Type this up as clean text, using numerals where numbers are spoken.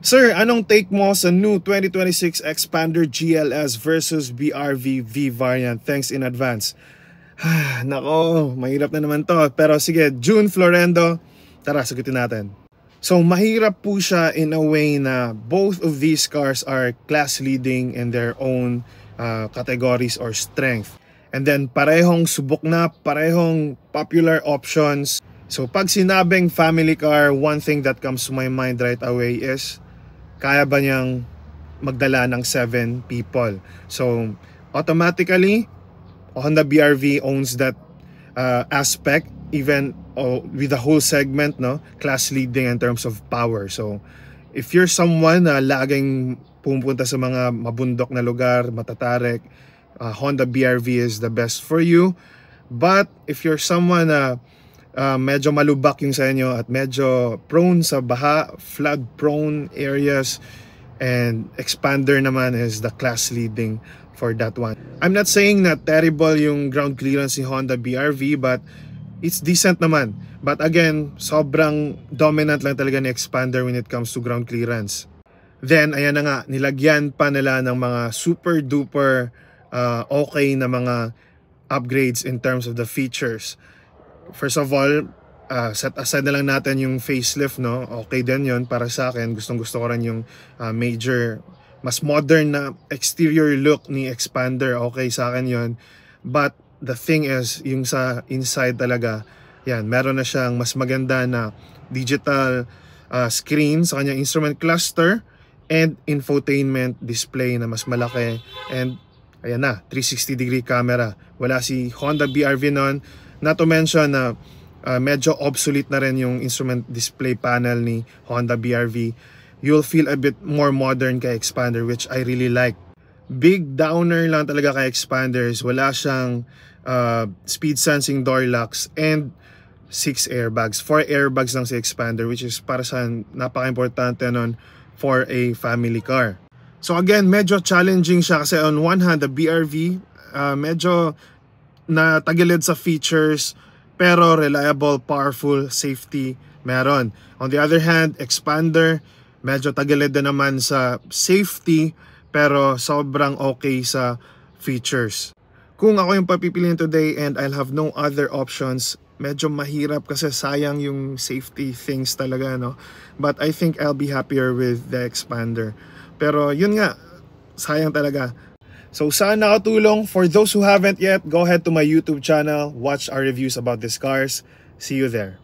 Sir, anong take mo sa new 2026 Expander GLS versus BRV V variant? Thanks in advance. Nako, mahirap na naman to. Pero sige, June Florendo, tara, sagutin natin. So, mahirap po siya in a way na both of these cars are class leading in their own categories or strength. And then, parehong subok na, parehong popular options. So, pag sinabing family car, one thing that comes to my mind right away is kaya ba niyang magdala ng 7 people? So, automatically, Honda BRV owns that aspect, even with the whole segment, no? Class leading in terms of power. So, if you're someone na laging pumunta sa mga mabundok na lugar, matatarik, Honda BRV is the best for you. But, if you're someone na medyo malubak yung sa inyo at medyo prone sa baha, flood prone areas, and Expander naman is the class leading for that one. I'm not saying na terrible yung ground clearance ni Honda BRV, but it's decent naman. But again, sobrang dominant lang talaga ni Expander when it comes to ground clearance. Then ayan na nga, nilagyan pa nila ng mga super duper okay na mga upgrades in terms of the features. First of all, set aside na lang natin yung facelift, no? Okay din yun para sa akin. Gustong-gusto ko rin yung major, mas modern na exterior look ni Expander. Okay sa akin yun. But the thing is, yung sa inside talaga, yan, meron na siyang mas maganda na digital screen sa kanyang instrument cluster and infotainment display na mas malaki. And ayan na, 360-degree camera. Wala si Honda BRV nun. Not to mention na medyo obsolete na rin yung instrument display panel ni Honda BRV. You'll feel a bit more modern kay Expander, which I really like. Big downer lang talaga kay Expander is wala siyang speed sensing door locks and 6 airbags. 4 airbags lang si Expander, which is para sa napaka-importante nun for a family car. So again, medyo challenging siya kasi on one hand, the BRV medyo na tagilid sa features pero reliable, powerful, safety meron. On the other hand, Expander medyo tagilid din naman sa safety pero sobrang okay sa features. Kung ako yung papipiliin today and I'll have no other options, medyo mahirap kasi sayang yung safety things talaga, no? But I think I'll be happier with the Expander. Pero yun nga, sayang talaga. So sana nakatulong. For those who haven't yet, go ahead to my YouTube channel, watch our reviews about these cars. See you there.